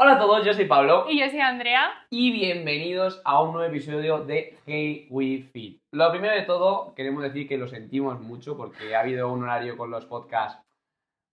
Hola a todos, yo soy Pablo Y yo soy Andrea. y bienvenidos a un nuevo episodio de Hey We Fit. Lo primero de todo, queremos decir que lo sentimos mucho porque ha habido un horario con los podcasts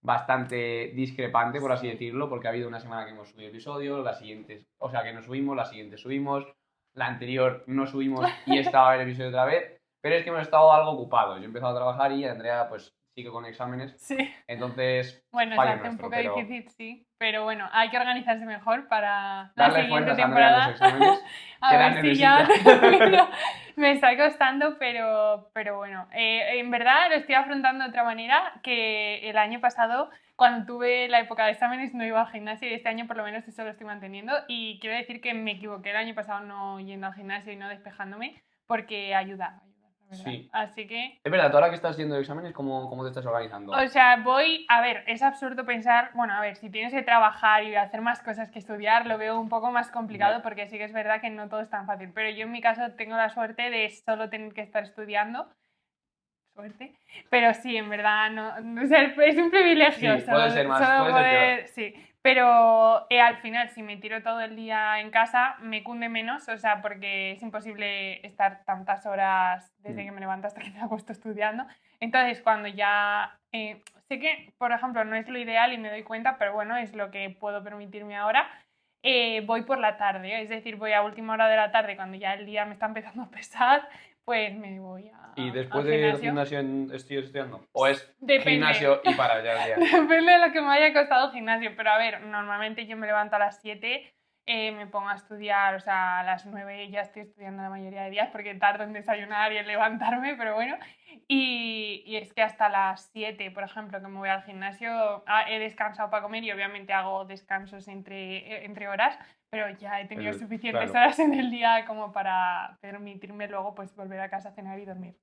bastante discrepante, por así decirlo, porque ha habido una semana que hemos subido episodios, la siguiente, o sea, que no subimos, la siguiente subimos, la anterior no subimos y estaba el episodio otra vez, pero es que hemos estado algo ocupados. Yo he empezado a trabajar y Andrea pues sigue con exámenes, Sí. entonces Bueno, se fallo hace un nuestro, poco pero difícil, sí. Pero bueno, hay que organizarse mejor para la darle siguiente fuerzas a Andrea en los temporada. exámenes, A que ver las si ya necesita. termino. Me está costando, pero bueno. En verdad lo estoy afrontando de otra manera que el año pasado, cuando tuve la época de exámenes, no iba al gimnasio y este año por lo menos eso lo estoy manteniendo. Y quiero decir que me equivoqué el año pasado no yendo al gimnasio y no despejándome porque ayuda, la verdad. Sí. Así que... Es verdad, tú ahora que estás haciendo exámenes, ¿cómo te estás organizando? O sea, a ver, es absurdo pensar, bueno, a ver, si tienes que trabajar y hacer más cosas que estudiar, lo veo un poco más complicado porque sí que es verdad que no todo es tan fácil, pero yo en mi caso tengo la suerte de solo tener que estar estudiando, suerte, pero sí, en verdad, no, o sea, es un privilegio Sí, puede ser más, solo puede ser peor. poder, sí, pero al final si me tiro todo el día en casa me cunde menos, o sea, porque es imposible estar tantas horas desde que me levanto hasta que me acuesto estudiando. Entonces, cuando ya... sé que, por ejemplo, no es lo ideal y me doy cuenta, pero bueno, es lo que puedo permitirme ahora. Voy por la tarde, es decir, voy a última hora de la tarde cuando ya el día me está empezando a pesar, pues me voy ¿Y después al del gimnasio. gimnasio sigues estudiando? ¿O es Depende. gimnasio y para ya el día? Depende de lo que me haya costado el gimnasio, pero a ver, normalmente yo me levanto a las 7, me pongo a estudiar, o sea, a las 9 ya estoy estudiando la mayoría de días porque tardo en desayunar y en levantarme, pero bueno. Y es que hasta las 7, por ejemplo, que me voy al gimnasio, he descansado para comer y obviamente hago descansos entre horas, pero ya he tenido suficientes Claro. horas en el día como para permitirme luego pues volver a casa a cenar y dormir.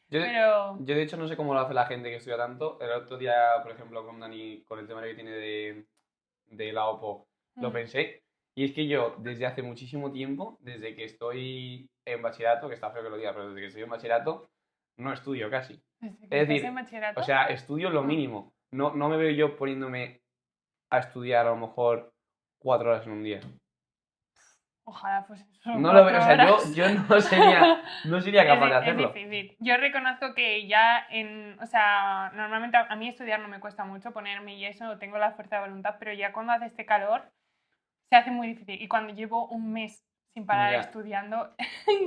Yo Pero... de hecho no sé cómo lo hace la gente que estudia tanto. El otro día, por ejemplo, con Dani, con el tema que tiene de la OPO, lo pensé. Y es que yo, desde hace muchísimo tiempo, desde que estoy en bachillerato, que está feo que lo diga, pero desde que estoy en bachillerato, no estudio casi. ¿Desde que Es estás en decir, bachillerato? o sea, estudio lo mínimo. No me veo yo poniéndome a estudiar a lo mejor 4 horas en un día. Ojalá fuesen solo No lo veo, o 4 sea, horas. yo no sería capaz de Es hacerlo. difícil. Yo reconozco que ya o sea, normalmente a mí estudiar no me cuesta mucho ponerme y eso, tengo la fuerza de voluntad, pero ya cuando hace este calor se hace muy difícil. Y cuando llevo un mes sin parar Ya. estudiando,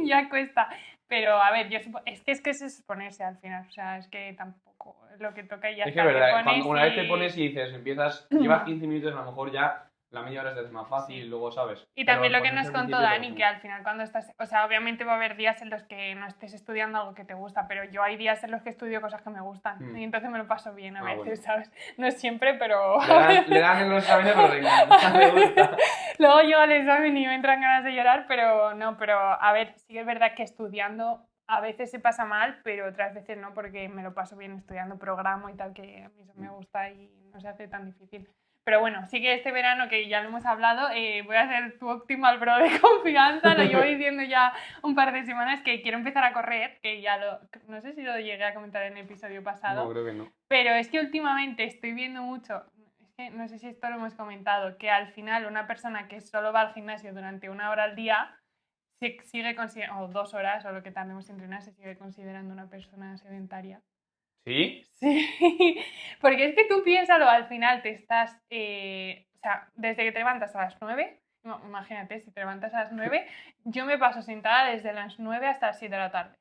ya cuesta. Pero a ver, es que es exponerse al final, o sea, es que tampoco es lo que toca y ya Es que está, es te verdad, pones una vez te y... pones y dices, llevas 15 minutos, a lo mejor ya la media hora se te hace más fácil, Sí. luego sabes. Y Pero también lo que ponerse nos al contó principio te Dani, que consume. al final cuando estás, o sea, obviamente va a haber días en los que no estés estudiando algo que te gusta, pero yo hay días en los que estudio cosas que me gustan y entonces me lo paso bien a veces, Bueno. ¿sabes? No siempre, pero... Le dan en los exámenes, pero le encanta, le gusta. Luego llego al examen y me entran ganas de llorar, pero no, pero a ver, sí que es verdad que estudiando a veces se pasa mal, pero otras veces no, porque me lo paso bien estudiando programa y tal, que a mí eso me gusta y no se hace tan difícil. Pero bueno, sí que este verano, que ya lo hemos hablado, voy a ser tu Optimal Bro de confianza, lo llevo diciendo ya un par de semanas, que quiero empezar a correr, que ya no sé si lo llegué a comentar en el episodio pasado. No, creo que no. Pero es que últimamente estoy viendo mucho, es que no sé si esto lo hemos comentado, que al final una persona que solo va al gimnasio durante 1 hora al día, se sigue considerando, o 2 horas, o lo que tardemos en entrenar, se sigue considerando una persona sedentaria. ¿Sí? Sí, porque es que tú piénsalo, al final te estás, o sea, desde que te levantas a las 9, imagínate, si te levantas a las 9, yo me paso sentada desde las 9 hasta las 7 de la tarde.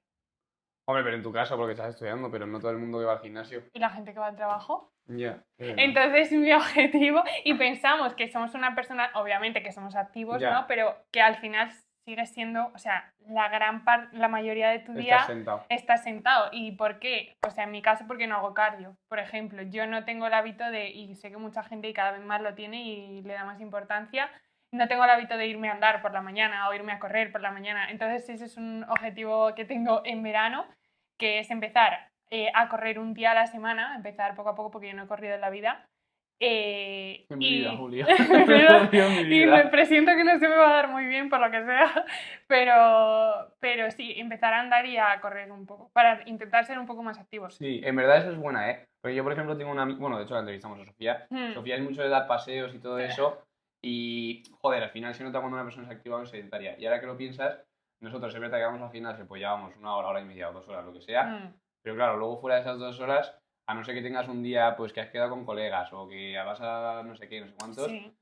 Hombre, pero en tu caso, porque estás estudiando, pero no todo el mundo que va al gimnasio. ¿Y la gente que va al trabajo? Ya. Entonces mi objetivo, y pensamos que somos una persona, obviamente que somos activos, Ya. ¿no? Pero que al final sigue siendo, o sea, la mayoría de tu día Estás sentado. estás sentado. ¿Y por qué? O sea, en mi caso porque no hago cardio. Por ejemplo, yo no tengo el hábito de, y sé que mucha gente y cada vez más lo tiene y le da más importancia, no tengo el hábito de irme a andar por la mañana o irme a correr por la mañana. Entonces ese es un objetivo que tengo en verano, que es empezar a correr un día a la semana, empezar poco a poco porque yo no he corrido en la vida. En mi vida, Julia. En mi y vida. me presiento que no se me va a dar muy bien por lo que sea, pero sí, empezar a andar y a correr un poco, para intentar ser un poco más activos. Sí, en verdad eso es buena, ¿eh? Porque yo, por ejemplo, tengo una amiga, bueno, de hecho la entrevistamos a Sofía. Sofía es mucho de dar paseos y todo eso. Y joder, al final se nota cuando una persona es activa o es sedentaria. Y ahora que lo piensas, nosotros siempre que vamos al gimnasio, pues llevamos 1 hora, hora y media o 2 horas, lo que sea. Pero claro, luego fuera de esas 2 horas, a no ser que tengas un día pues que has quedado con colegas o que vas a no sé qué, no sé cuántos, Sí.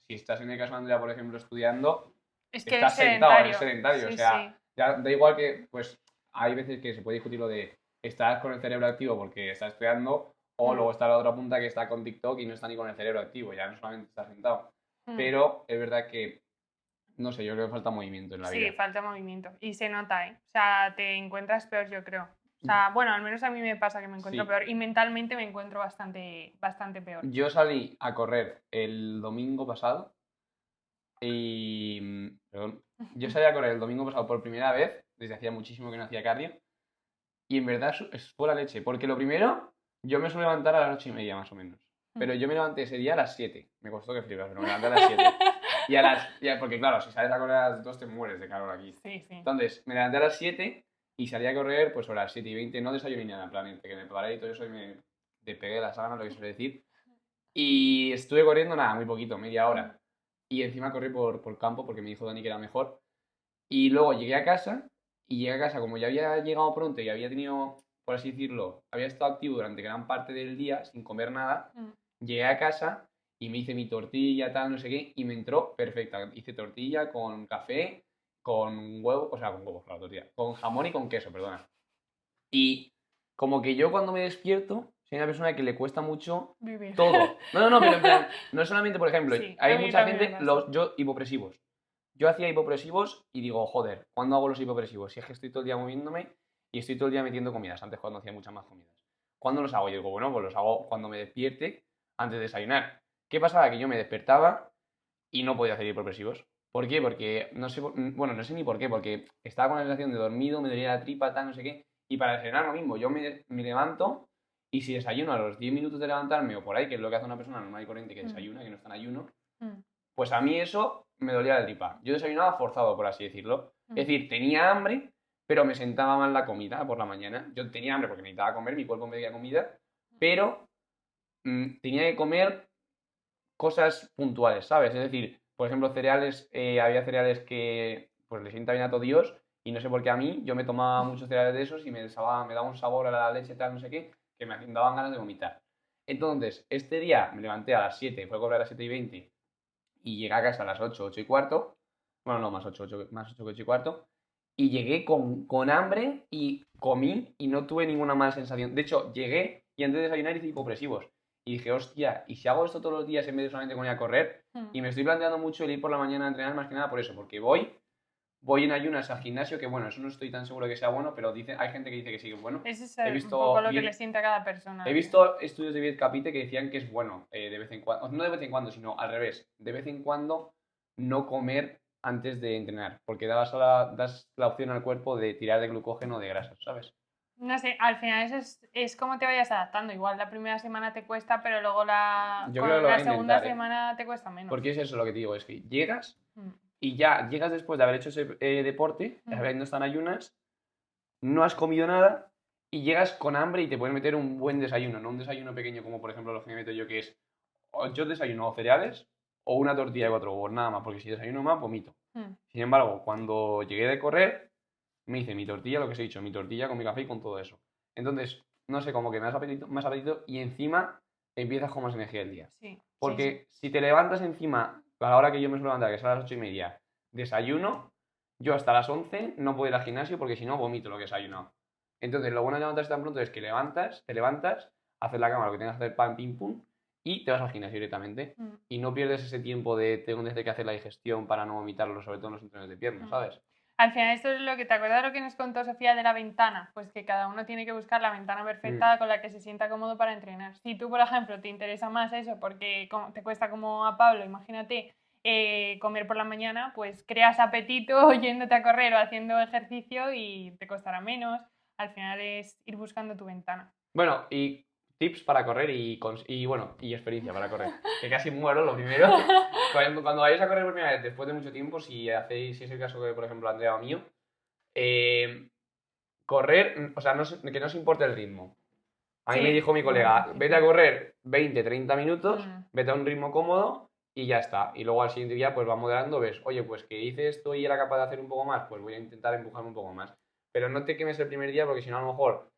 si estás en el caso de Andrea, por ejemplo, estudiando, Es que estás eres sentado, sedentario. eres sedentario. Sí, O sea, sí. ya da igual que, pues, hay veces que se puede discutir lo de estar con el cerebro activo porque estás estudiando, o luego está la otra punta que está con TikTok y no está ni con el cerebro activo, ya no solamente está sentado. Pero es verdad que, no sé, yo creo que falta movimiento en la vida. Sí, falta movimiento. Y se nota, ¿eh? O sea, te encuentras peor, yo creo. O sea, bueno, al menos a mí me pasa que me encuentro Sí. peor. Y mentalmente me encuentro bastante peor. Yo salí a correr el domingo pasado y... Perdón. Yo salí a correr el domingo pasado por primera vez, desde hacía muchísimo que no hacía cardio, y en verdad fue la leche, porque lo primero, yo me suelo levantar a las 8:30 más o menos, pero yo me levanté ese día a las 7, me costó que flipas, pero me levanté a las 7. Porque claro, si sales a correr a las 2 te mueres de calor aquí. Sí, sí. Entonces, me levanté a las 7 y salí a correr pues a las 7:20, no desayuné ni nada, en plan, entre que me preparé y todo eso y me despegué la sábana, lo que suele decir. Y estuve corriendo nada, muy poquito, media hora. Y encima corrí por campo porque me dijo Dani que era mejor. Y luego llegué a casa, y llegué a casa como ya había llegado pronto y había tenido, por así decirlo, había estado activo durante gran parte del día sin comer nada, llegué a casa y me hice mi tortilla, tal, no sé qué, y me entró perfecta. Hice tortilla con café, con huevo, o sea, con huevos, claro, tortilla, con jamón y con queso, perdona. Y como que yo cuando me despierto, soy una persona que le cuesta mucho Vivir. todo. No, pero en plan, no solamente, por ejemplo, Sí, a hay mí mucha también me gente, pasa. yo hipopresivos. Yo hacía hipopresivos y digo, joder, ¿cuándo hago los hipopresivos? Si es que estoy todo el día moviéndome y estoy todo el día metiendo comidas, antes cuando hacía muchas más comidas. ¿Cuándo los hago? Y digo, bueno, pues los hago cuando me despierte, antes de desayunar. ¿Qué pasaba? Que yo me despertaba y no podía hacer hipopresivos. ¿Por qué? Porque no sé, bueno, no sé ni por qué, porque estaba con la sensación de dormido, me dolía la tripa, tal, no sé qué. Y para desayunar lo mismo, yo me levanto y si desayuno a los 10 minutos de levantarme o por ahí, que es lo que hace una persona normal y corriente que desayuna, que no está en ayuno, pues a mí eso me dolía la tripa. Yo desayunaba forzado, por así decirlo. Es decir, tenía hambre, pero me sentaba mal la comida por la mañana. Yo tenía hambre porque necesitaba comer, mi cuerpo me pedía comida, pero tenía que comer cosas puntuales, ¿sabes? Es decir, por ejemplo, cereales, había cereales que pues le sienta bien a todo Dios y no sé por qué a mí, yo me tomaba muchos cereales de esos y me daba un sabor a la leche, tal, no sé qué, que me daban ganas de vomitar. Entonces, este día me levanté a las 7, fue a correr a las 7:20 y llegué a casa a las 8, 8:15, bueno, no, más 8, 8 más 8 que 8:15, y llegué con hambre y comí y no tuve ninguna mala sensación. De hecho, llegué y antes de desayunar hice hipopresivos. Y dije, hostia, ¿y si hago esto todos los días en vez de solamente con ir a correr? Y me estoy planteando mucho el ir por la mañana a entrenar más que nada por eso, porque voy en ayunas al gimnasio, que bueno, eso no estoy tan seguro de que sea bueno, pero hay gente que dice que sí que es bueno. Eso es He un visto poco lo que bien- le sienta a cada persona. He visto estudios de Viet Capite que decían que es bueno de vez en cuando, no de vez en cuando, sino al revés, de vez en cuando no comer antes de entrenar, porque das la opción al cuerpo de tirar de glucógeno o de grasas, ¿sabes? No sé, al final eso es como te vayas adaptando. Igual la primera semana te cuesta, pero luego Yo con creo que lo la voy a segunda intentar, ¿eh? semana te cuesta menos. Porque es eso lo que te digo, es que llegas Mm. y ya llegas después de haber hecho ese deporte, habiendo estado en ayunas, no has comido nada y llegas con hambre y te puedes meter un buen desayuno, no un desayuno pequeño como por ejemplo los que me meto yo, que es, yo desayuno o cereales o una tortilla de 4 huevos, nada más, porque si desayuno más, vomito. Sin embargo, cuando llegué de correr, me hice mi tortilla, lo que os he dicho, mi tortilla con mi café y con todo eso. Entonces, no sé, como que me das más apetito y encima empiezas con más energía el día. Sí, Porque si te levantas encima, a la hora que yo me suelo levantar, que es a las 8:30, desayuno, yo hasta las 11 no puedo ir al gimnasio porque si no vomito lo que he desayunado. Entonces, lo bueno de levantarse tan pronto es que te levantas, haces la cama, lo que tengas que hacer, pam, pim, pum, y te vas al gimnasio directamente. Y no pierdes ese tiempo de tengo que hacer la digestión para no vomitarlo, sobre todo en los entrenos de piernas, ¿sabes? Al final esto es lo que te acuerdas de lo que nos contó Sofía de la ventana, pues que cada uno tiene que buscar la ventana perfecta con la que se sienta cómodo para entrenar. Si tú, por ejemplo, te interesa más eso porque te cuesta como a Pablo, imagínate, comer por la mañana, pues creas apetito yéndote a correr o haciendo ejercicio y te costará menos. Al final es ir buscando tu ventana. Bueno, y tips para correr y bueno, y experiencia para correr. Que casi muero lo primero. Cuando vayáis a correr por primera vez, después de mucho tiempo, si es el caso que, por ejemplo, Andrea o mío, correr, o sea, que no os importe el ritmo. A mí me dijo mi colega, vete a correr 20, 30 minutos, vete a un ritmo cómodo y ya está. Y luego al siguiente día pues va moderando, ves, oye, pues que hice esto y era capaz de hacer un poco más, pues voy a intentar empujarme un poco más. Pero no te quemes el primer día porque si no a lo mejor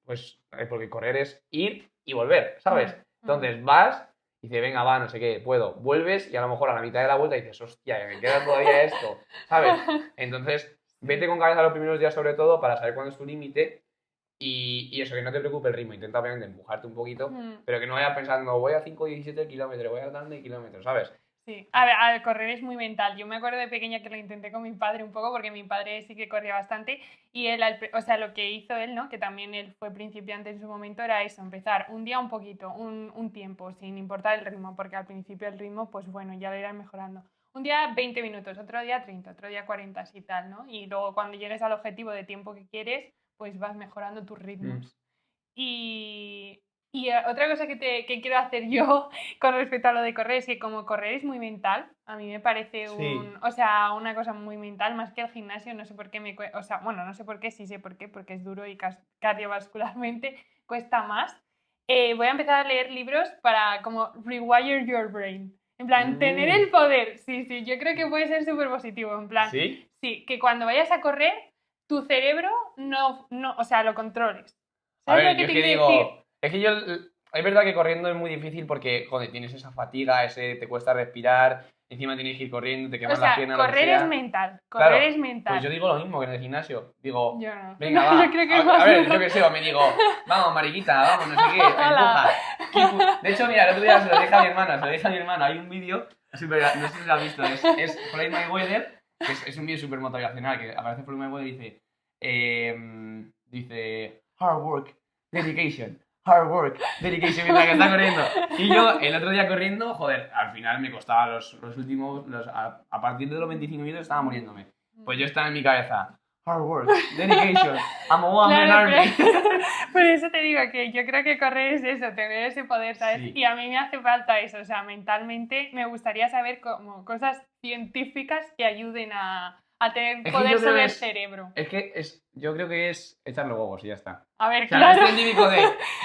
pues porque correr es ir y volver, ¿sabes? Entonces vas y dices, venga, va, no sé qué, puedo. Vuelves y a lo mejor a la mitad de la vuelta dices, hostia, me queda todavía esto, ¿sabes? Entonces, vete con cabeza los primeros días sobre todo para saber cuándo es tu límite y eso, que no te preocupe el ritmo. Intenta obviamente empujarte un poquito, pero que no vayas pensando, voy a 5,17 kilómetros, voy a tal de kilómetros, ¿sabes? Sí, a ver, correr es muy mental. Yo me acuerdo de pequeña que lo intenté con mi padre un poco, porque mi padre sí que corría bastante, y él, o sea, lo que hizo él, ¿no? Que también él fue principiante en su momento, era eso, empezar un día un poquito, un tiempo, sin importar el ritmo, porque al principio el ritmo, pues bueno, ya lo irán mejorando. Un día 20 minutos, otro día 30, otro día 40, así tal, ¿no? Y luego cuando llegues al objetivo de tiempo que quieres, pues vas mejorando tus ritmos. Y, otra cosa que quiero hacer yo con respecto a lo de correr es que como correr es muy mental, a mí me parece o sea, una cosa muy mental más que el gimnasio, no sé por qué o sea, bueno, no sé por qué, sí sé por qué, porque es duro y cardiovascularmente cuesta más. Voy a empezar a leer libros para como rewire your brain. En plan, tener el poder, sí, yo creo que puede ser súper positivo, en plan, ¿Sí? Sí, que cuando vayas a correr, tu cerebro no, o sea, lo controles. A ¿Sabes ver, lo que yo es te que quiero decir? digo, es que yo, es verdad que corriendo es muy difícil porque, joder, tienes esa fatiga, te cuesta respirar, encima tienes que ir corriendo, te O quemas las sea, piernas, lo que correr es sea. mental, Claro, correr es pues yo mental. digo lo mismo que en el gimnasio. Digo, Yo no. venga, No, yo va, creo que es a más ver, duro. yo qué sé, o me digo, vamos, mariquita, vamos, no sé qué, Hala. empuja. De hecho, mira, el otro día se lo dije a mi hermano, hay un vídeo, no sé si lo has visto, es Floyd Mayweather, que es un vídeo súper motivacional, que aparece Floyd Mayweather y dice, hard work, dedication, mientras que está corriendo. Y yo, el otro día corriendo, joder, al final me costaba los últimos, a partir de los 25 minutos estaba muriéndome. Pues yo estaba en mi cabeza, hard work, dedication, I'm a one-man Claro, army. por eso te digo que yo creo que correr es eso, tener ese poder, ¿sabes? Sí. Y a mí me hace falta eso, o sea, mentalmente me gustaría saber como cosas científicas que ayuden a tener Es que poder yo creo sobre que el cerebro. yo creo que es echarle huevos y ya está. A ver, O sea, claro. no es científico de,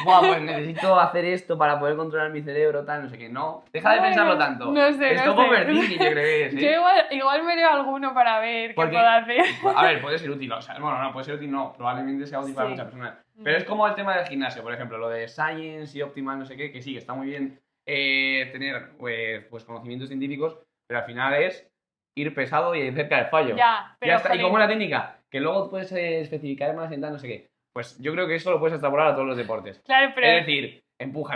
buah, pues necesito hacer esto para poder controlar mi cerebro, tal, no sé qué. No, deja de pensarlo Bueno, tanto. no sé, Es no como sé. overthinking, yo creo que es, ¿eh? Yo igual me leo alguno para ver Porque, qué puedo hacer. a ver, puede ser útil, o sea, bueno, no, puede ser útil, no, probablemente sea útil para Sí. muchas personas. Pero es como el tema del gimnasio, por ejemplo, lo de Science y Optimal, no sé qué, que sí, que está muy bien tener pues conocimientos científicos, pero al final es ir pesado y cerca del fallo. Ya, pero Ya está. ¿Y jolín. cómo es la técnica? Que luego puedes especificar más en tal, no sé qué. Pues yo creo que eso lo puedes extrapolar a todos los deportes. Claro, pero... Es decir, empuja,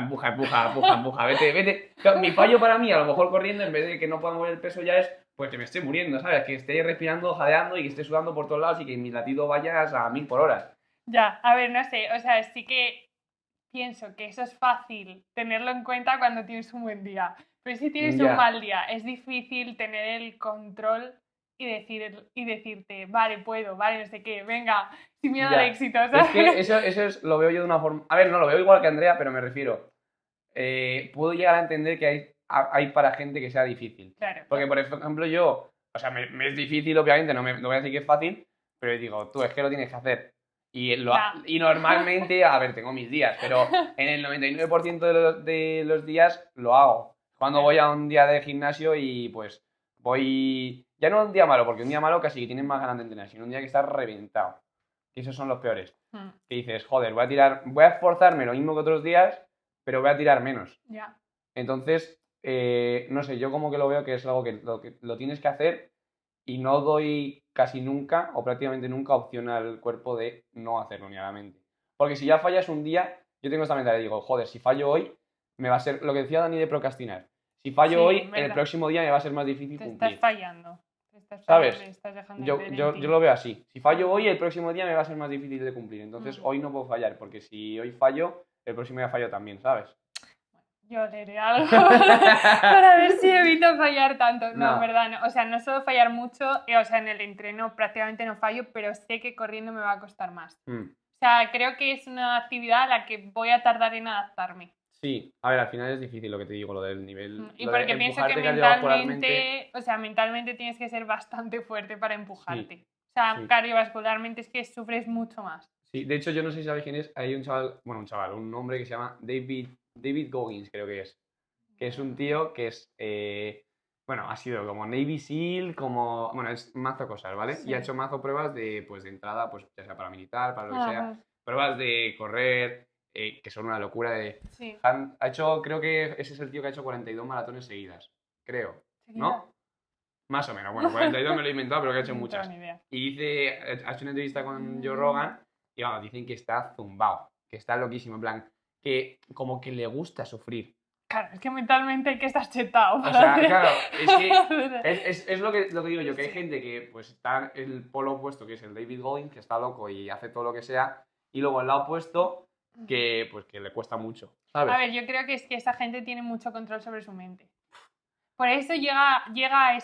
vete. Claro, mi fallo para mí, a lo mejor corriendo, en vez de que no pueda mover el peso, ya es pues que me estoy muriendo, ¿sabes? Que esté respirando, jadeando y que esté sudando por todos lados y que mi latido vaya a 1000 por hora. Ya, a ver, no sé, o sea, sí que pienso que eso es fácil tenerlo en cuenta cuando tienes un buen día. Pero si tienes un Ya. mal día, es difícil tener el control y decirte, vale, puedo, vale, no sé qué, venga, sin miedo al Ya. éxito, ¿sabes? Es que eso lo veo yo de una forma. A ver, no lo veo igual que Andrea, pero me refiero. Puedo llegar a entender que hay para gente que sea difícil. Claro. Porque, por ejemplo, yo, o sea, me es difícil, obviamente, no voy a decir que es fácil, pero digo, tú, es que lo tienes que hacer. Y normalmente, a ver, tengo mis días, pero en el 99% de los días lo hago. Cuando voy a un día de gimnasio y pues voy, ya no un día malo, porque un día malo casi que tienes más ganas de entrenar, sino un día que estás reventado. Y esos son los peores. Que dices, joder, voy a esforzarme lo mismo que otros días, pero voy a tirar menos. Ya. Entonces, no sé, yo como que lo veo que es algo que lo tienes que hacer y no doy casi nunca o prácticamente nunca opción al cuerpo de no hacerlo ni a la mente. Porque si ya fallas un día, yo tengo esta mentalidad, digo, joder, si fallo hoy, me va a ser lo que decía Dani de procrastinar. Si fallo Sí, hoy, verdad. el próximo día me va a ser más difícil Te cumplir. estás fallando. ¿Sabes? Estás dejando Yo, de creer yo, en ti. yo lo veo así. Si fallo hoy, el próximo día me va a ser más difícil de cumplir. Entonces hoy no puedo fallar, porque si hoy fallo, el próximo día fallo también, ¿sabes? Yo leeré algo para ver si evito fallar tanto. No, No. en verdad no. O sea, no suelo fallar mucho. O sea, en el entreno prácticamente no fallo, pero sé que corriendo me va a costar más. O sea, creo que es una actividad a la que voy a tardar en adaptarme. Sí, a ver, al final es difícil lo que te digo, lo del nivel. Y Lo de porque pienso que empujarte cardiovascularmente. mentalmente tienes que ser bastante fuerte para empujarte. Sí, O sea, sí. cardiovascularmente es que sufres mucho más. Sí, de hecho, yo no sé si sabéis quién es. Hay un chaval, un hombre que se llama David Goggins, creo que es. que es un tío que es, bueno, ha sido como Navy SEAL, como, bueno, es mazo cosas, ¿vale? Sí. Y ha hecho mazo pruebas de, pues, de entrada, pues, ya sea para militar, para lo que sea, Ajá, pruebas de correr, que son una locura de... sí. Ha hecho, creo que ese es el tío que ha hecho 42 maratones seguidas, creo, ¿no? Más o menos, bueno, 42 me lo he inventado, pero que ha hecho No tengo muchas. ni idea. Y dice, ha hecho una entrevista con Joe Rogan y vamos, dicen que está zumbao, que está loquísimo, en plan, que como que le gusta sufrir. Claro, es que mentalmente hay que estar chetado. O para sea, hacer- claro, es que es lo que digo yo, que hay Sí. gente que pues está en el polo opuesto, que es el David Goggins, que está loco y hace todo lo que sea, y luego el lado opuesto, que pues que le cuesta mucho, ¿sabes? A ver, yo creo que es que esa gente tiene mucho control sobre su mente. Por eso llega a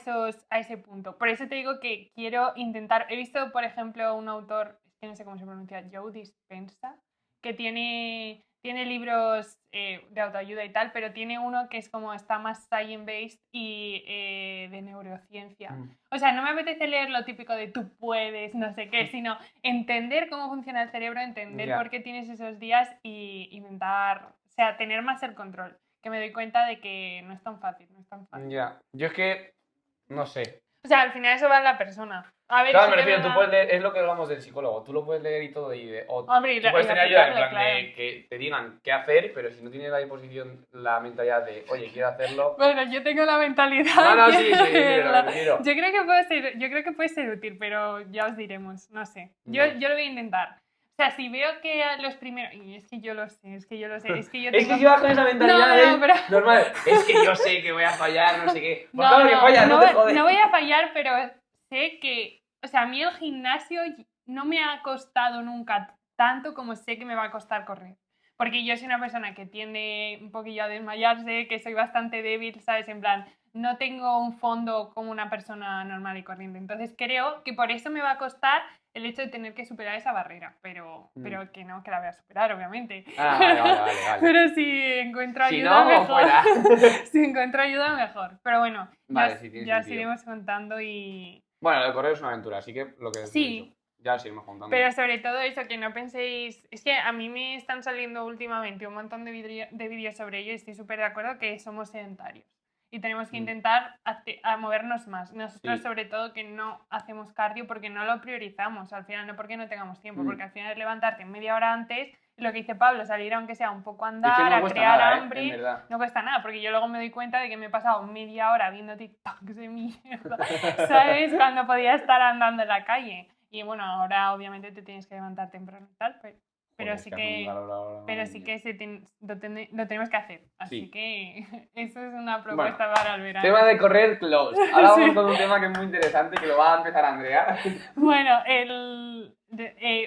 ese punto. Por eso te digo que quiero intentar. He visto, por ejemplo, un autor, es que no sé cómo se pronuncia, Joe Dispenza, que tiene libros de autoayuda y tal, pero tiene uno que es como está más science-based y de neurociencia. O sea, no me apetece leer lo típico de tú puedes, no sé qué, sino entender cómo funciona el cerebro, entender Ya. por qué tienes esos días y intentar, o sea, tener más el control. Que me doy cuenta de que no es tan fácil, no es tan fácil. Ya, yo es que, no sé. O sea, al final eso va en la persona. A ver, Claro, sí me que refiero, tú verdad- puedes leer, es lo que hablamos del psicólogo, tú lo puedes leer y todo, Hombre, y tú puedes y tener ayuda en aplicarlo, plan claro. de que te digan qué hacer, pero si no tienes la disposición, la mentalidad de, oye, quiero hacerlo... Bueno, yo tengo la mentalidad. No, no, de sí, pero hacerlo. me refiero... Yo creo que puede ser útil, pero ya os diremos, no sé. Yo No. lo voy a intentar. O sea, si veo que a los primeros... Y es que yo lo sé, es que yo lo sé, es que yo Es tengo... que si vas con esa mentalidad No, pero... normal, es que yo sé que voy a fallar, no sé qué. Pues No, claro que fallas, no te jodes. no voy a fallar, pero sé que... O sea, a mí el gimnasio no me ha costado nunca tanto como sé que me va a costar correr. Porque yo soy una persona que tiende un poquillo a desmayarse, que soy bastante débil, ¿sabes? En plan, no tengo un fondo como una persona normal y corriente. Entonces creo que por eso me va a costar el hecho de tener que superar esa barrera. Pero que no, que la voy a superar, obviamente. Ah, vale. Pero si encuentro Si ayuda, no, mejor. fuera. Si encuentro ayuda, mejor. Pero bueno, Vale, sí, tiene ya os sentido. iremos contando y... Bueno, el correo es una aventura, así que lo que os he Sí. dicho, ya os iremos contando. Pero sobre todo eso, que no penséis... Es que a mí me están saliendo últimamente un montón de vídeos sobre ello y estoy súper de acuerdo que somos sedentarios. Y tenemos que intentar a movernos más. Nosotros Sí. sobre todo que no hacemos cardio porque no lo priorizamos. Al final no porque no tengamos tiempo, porque al final es levantarte media hora antes, lo que dice Pablo, salir aunque sea un poco a andar, Es que no a cuesta crear nada, hambre. en verdad. No cuesta nada, porque yo luego me doy cuenta de que me he pasado media hora viendo TikToks de mierda, ¿sabes? Cuando podía estar andando en la calle. Y bueno, ahora obviamente te tienes que levantar temprano y tal, pero Joder, sí es hace un que... calor ahora, Pero madre sí mía. que lo tenemos que hacer. Así Sí. que eso es una propuesta para el verano. Tema de correr close. Ahora vamos Sí. con un tema que es muy interesante, que lo va a empezar Andrea. Bueno,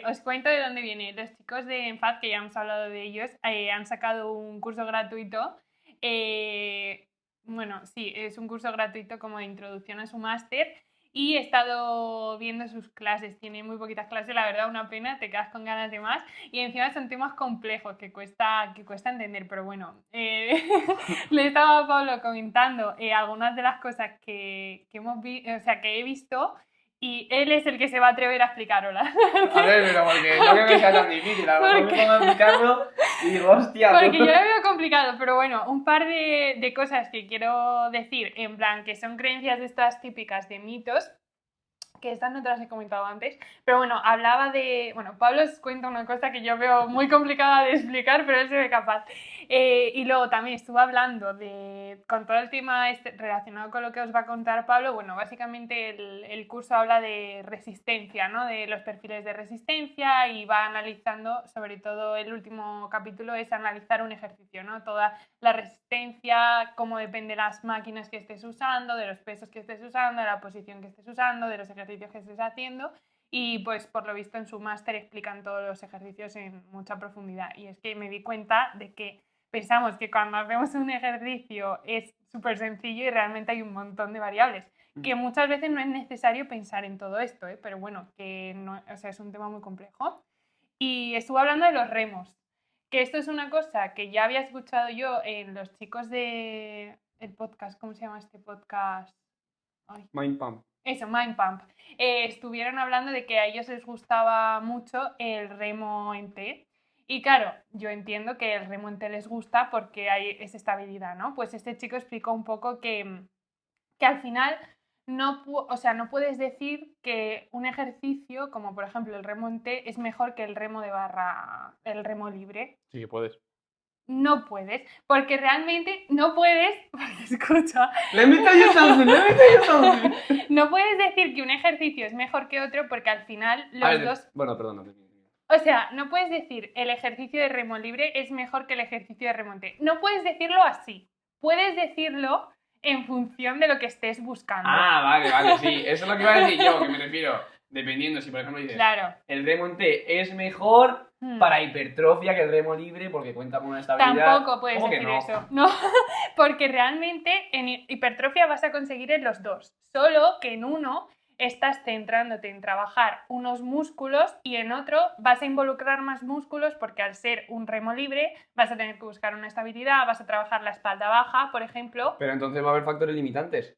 os cuento de dónde viene. Los chicos de Enfad, que ya hemos hablado de ellos, han sacado un curso gratuito. Bueno, sí, es un curso gratuito como de introducción a su máster. Y he estado viendo sus clases, tiene muy poquitas clases, la verdad, una pena, te quedas con ganas de más. Y encima son temas complejos que cuesta entender, pero bueno, le estaba a Pablo comentando algunas de las cosas que he visto y él es el que se va a atrever a explicarlas. A ver, pero porque no creo que sea tan difícil. A lo mejor me pongo a explicarlo y digo, hostia. Porque yo lo veo complicado, pero bueno, un par de cosas que quiero decir, en plan, que son creencias de estas típicas de mitos, que estas no te las he comentado antes, pero bueno, hablaba de... Bueno, Pablo os cuenta una cosa que yo veo muy complicada de explicar, pero él se ve capaz. Y luego también estuve hablando con todo el tema relacionado con lo que os va a contar Pablo, bueno, básicamente el curso habla de resistencia, ¿no? De los perfiles de resistencia y va analizando, sobre todo el último capítulo es analizar un ejercicio, ¿no? Toda la resistencia, cómo depende de las máquinas que estés usando, de los pesos que estés usando, de la posición que estés usando, de los ejercicios que estés haciendo. Y pues por lo visto en su máster explican todos los ejercicios en mucha profundidad. Y es que me di cuenta de que pensamos que cuando hacemos un ejercicio es súper sencillo y realmente hay un montón de variables. Que muchas veces no es necesario pensar en todo esto, pero bueno, que no, o sea, es un tema muy complejo. Y estuve hablando de los remos, que esto es una cosa que ya había escuchado yo en los chicos de el podcast, ¿cómo se llama este podcast? Ay. Mind Pump. Eso, Mind Pump. Estuvieron hablando de que a ellos les gustaba mucho el remo en T Y claro, yo entiendo que el remonte les gusta porque hay esa estabilidad, ¿no? Pues este chico explicó un poco que al final no puedes decir que un ejercicio, como por ejemplo el remonte, es mejor que el remo de barra, el remo libre. Sí, puedes. No puedes, porque realmente no puedes, porque escucha, no puedes decir que un ejercicio es mejor que otro porque al final los dos... Bueno, perdona. O sea, no puedes decir el ejercicio de remo libre es mejor que el ejercicio de remonte. No puedes decirlo así. Puedes decirlo en función de lo que estés buscando. Ah, vale, sí. Eso es lo que iba a decir yo, que me refiero. Dependiendo, si por ejemplo dices, Claro. el remonte es mejor para hipertrofia que el remo libre porque cuenta con una estabilidad. Tampoco puedes ¿Cómo que decir no? eso. No, porque realmente en hipertrofia vas a conseguir en los dos. Solo que en uno estás centrándote en trabajar unos músculos y en otro vas a involucrar más músculos porque al ser un remo libre vas a tener que buscar una estabilidad, vas a trabajar la espalda baja, por ejemplo. Pero entonces va a haber factores limitantes.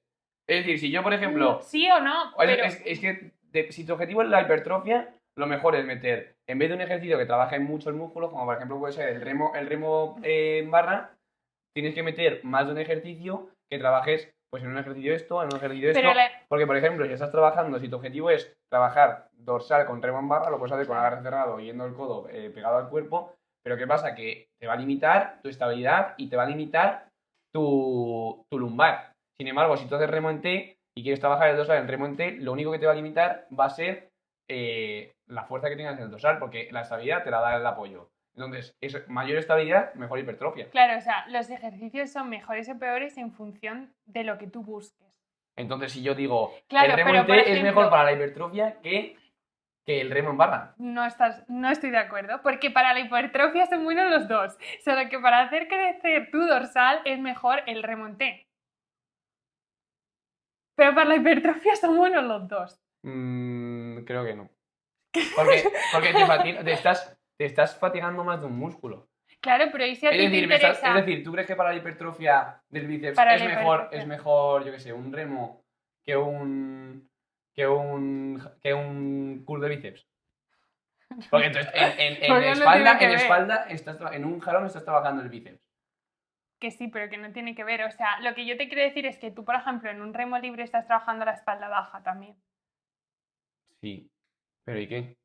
Es decir, si yo, por ejemplo... Sí o no, pero... Es que si tu objetivo es la hipertrofia, lo mejor es meter, en vez de un ejercicio que trabaja en muchos músculos, como por ejemplo puede ser el remo en barra, tienes que meter más de un ejercicio que trabajes pues en un ejercicio esto, en un ejercicio esto. Porque, por ejemplo, si estás trabajando, si tu objetivo es trabajar dorsal con remo en barra, lo puedes hacer con agarre cerrado, yendo el codo pegado al cuerpo. Pero ¿qué pasa? Que te va a limitar tu estabilidad y te va a limitar tu lumbar. Sin embargo, si tú haces remo en T y quieres trabajar el dorsal en remo en T, lo único que te va a limitar va a ser la fuerza que tengas en el dorsal, porque la estabilidad te la da el apoyo. Entonces, es mayor estabilidad, mejor hipertrofia. Claro, o sea, los ejercicios son mejores o peores en función de lo que tú busques. Entonces, si yo digo claro, el remo en T es mejor para la hipertrofia que el remo en barra. No estoy de acuerdo, porque para la hipertrofia son buenos los dos. Solo que para hacer crecer tu dorsal es mejor el remo en T. Pero para la hipertrofia son buenos los dos. Creo que no. Porque te estás fatigando más de un músculo. Claro, pero ¿y si a ti te interesa? Es decir, ¿tú crees que para la hipertrofia del bíceps es mejor, yo qué sé, un remo que un curl de bíceps? Porque entonces en un jalón estás trabajando el bíceps. Que sí, pero que no tiene que ver. O sea, lo que yo te quiero decir es que tú, por ejemplo, en un remo libre estás trabajando la espalda baja también. Sí, pero ¿y qué?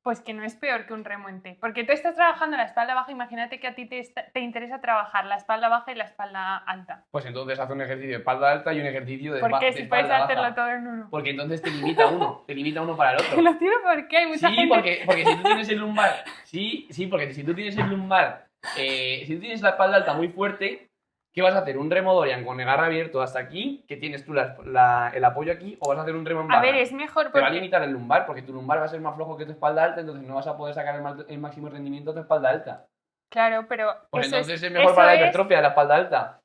Pues que no es peor que un remo en T. Porque tú estás trabajando la espalda baja, imagínate que a ti te interesa trabajar la espalda baja y la espalda alta. Pues entonces haz un ejercicio de espalda alta y un ejercicio de espalda baja. Porque si puedes hacerlo todo en uno. Porque entonces te limita uno para el otro. Lo tiro porque hay mucha gente... porque si tú tienes el lumbar... Sí, porque si tú tienes el lumbar... si tú tienes la espalda alta muy fuerte... ¿Qué vas a hacer? ¿Un remo Dorian con el agarre abierto hasta aquí, que tienes tú el apoyo aquí, o vas a hacer un remo en barra? A ver, es mejor porque... Te va a limitar el lumbar, porque tu lumbar va a ser más flojo que tu espalda alta, entonces no vas a poder sacar el máximo rendimiento de tu espalda alta. Claro, pero... Pues entonces es mejor para la hipertrofia de la espalda alta.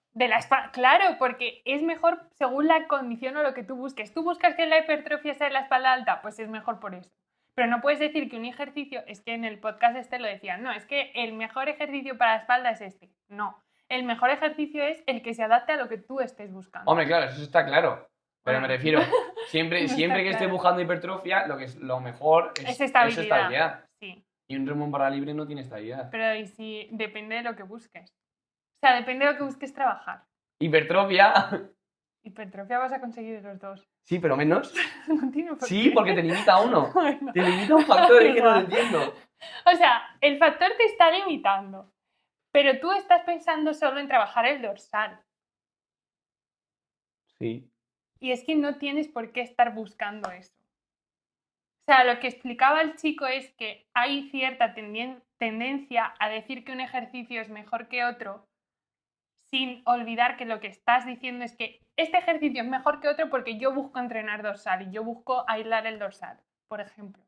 Claro, porque es mejor según la condición o lo que tú busques. ¿Tú buscas que la hipertrofia sea la espalda alta? Pues es mejor por eso. Pero no puedes decir que un ejercicio... Es que en el podcast lo decían. No, es que el mejor ejercicio para la espalda es este. No. El mejor ejercicio es el que se adapte a lo que tú estés buscando. Hombre, claro, eso está claro. Pero me refiero, siempre que estés buscando hipertrofia, lo mejor es estabilidad. Sí. Y un remo en barra libre no tiene estabilidad. Pero y si depende de lo que busques. O sea, depende de lo que busques trabajar. Hipertrofia. Hipertrofia vas a conseguir los dos. Sí, pero menos. No tiene por qué. Sí, porque te limita uno. Bueno. Te limita un factor, es que no lo entiendo. O sea, el factor te está limitando. Pero tú estás pensando solo en trabajar el dorsal. Sí. Y es que no tienes por qué estar buscando eso. O sea, lo que explicaba el chico es que hay cierta tendencia a decir que un ejercicio es mejor que otro, sin olvidar que lo que estás diciendo es que este ejercicio es mejor que otro porque yo busco entrenar dorsal y yo busco aislar el dorsal, por ejemplo.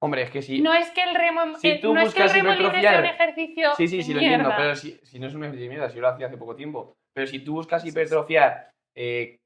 Hombre, es que si... No es que el remo, si no es que el remo libre sea un ejercicio Sí, lo entiendo, pero si no es un ejercicio de mierda, si yo lo hacía hace poco tiempo. Pero si tú buscas hipertrofiar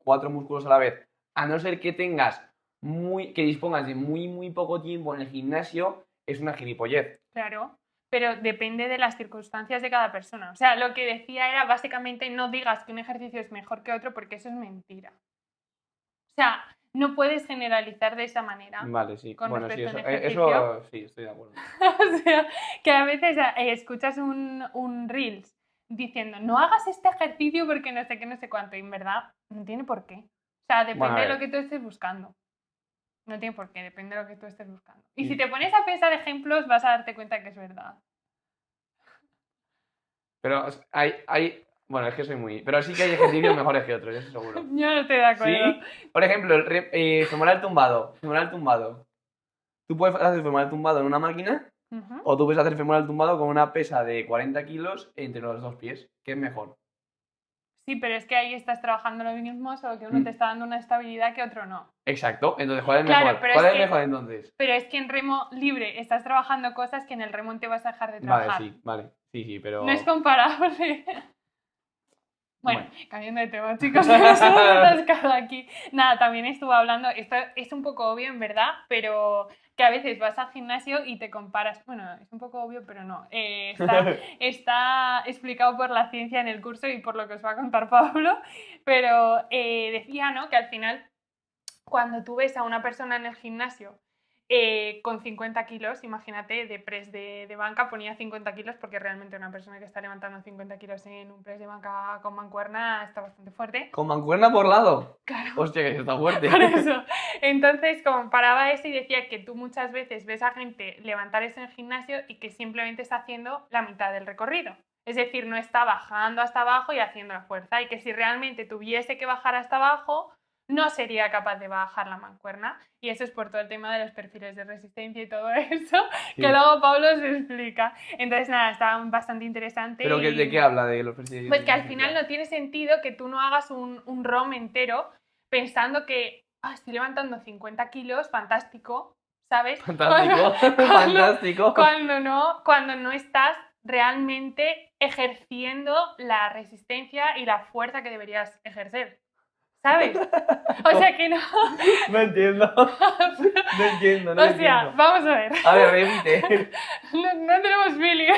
4 músculos a la vez, a no ser que que dispongas de muy poco tiempo en el gimnasio, es una gilipollez. Claro, pero depende de las circunstancias de cada persona. O sea, lo que decía era básicamente no digas que un ejercicio es mejor que otro porque eso es mentira. O sea, no puedes generalizar de esa manera. Vale, sí. Con Bueno, sí, respecto eso, al ejercicio. eso sí, estoy de acuerdo. O sea, que a veces escuchas un Reels diciendo, no hagas este ejercicio porque no sé qué, no sé cuánto. Y en verdad, no tiene por qué. O sea, depende Bueno, a de ver. lo que tú estés buscando. No tiene por qué, depende de lo que tú estés buscando. Y Y- si te pones a pensar ejemplos, vas a darte cuenta que es verdad. Pero bueno, es que soy muy... Pero sí que hay ejercicios mejores que otros, eso seguro. Yo no estoy de acuerdo. Sí, por ejemplo, femoral tumbado. Femoral tumbado. Tú puedes hacer femoral tumbado en una máquina Ujú. o tú puedes hacer femoral tumbado con una pesa de 40 kilos entre los dos pies. ¿Qué es mejor? Sí, pero es que ahí estás trabajando lo mismo, solo que uno te está dando una estabilidad que otro no. Exacto. Entonces, ¿cuál es Claro, mejor? pero ¿Cuál es es que- mejor entonces? Pero es que en remo libre estás trabajando cosas que en el remo te vas a dejar de Vale, trabajar. sí, vale. Sí, pero... No es comparable. Bueno, Bueno. cambiando de tema, chicos, que nos hemos atascado aquí. Nada, también estuve hablando, esto es un poco obvio en verdad, pero que a veces vas al gimnasio y te comparas. Bueno, es un poco obvio, pero no. Está explicado por la ciencia en el curso y por lo que os va a contar Pablo, pero decía, ¿no? Que al final, cuando tú ves a una persona en el gimnasio con 50 kilos, imagínate, de press de banca, ponía 50 kilos porque realmente una persona que está levantando 50 kilos en un press de banca con mancuerna está bastante fuerte. ¿Con mancuerna por lado? Claro. Hostia, que está fuerte. Por eso. Entonces, comparaba eso y decía que tú muchas veces ves a gente levantar eso en el gimnasio y que simplemente está haciendo la mitad del recorrido. Es decir, no está bajando hasta abajo y haciendo la fuerza. Y que si realmente tuviese que bajar hasta abajo, no sería capaz de bajar la mancuerna. Y eso es por todo el tema de los perfiles de resistencia y todo eso, Sí. que luego Pablo se explica. Entonces, nada, está bastante interesante. ¿Pero y... de qué habla de los perfiles? Pues que al final no tiene sentido que tú no hagas un ROM entero pensando que estoy levantando 50 kilos, fantástico, ¿sabes? Fantástico, fantástico. Cuando no estás realmente ejerciendo la resistencia y la fuerza que deberías ejercer, ¿sabes? O sea que no. No entiendo. No entiendo, no O sea, entiendo. vamos a ver. A ver, repite. No tenemos feeling.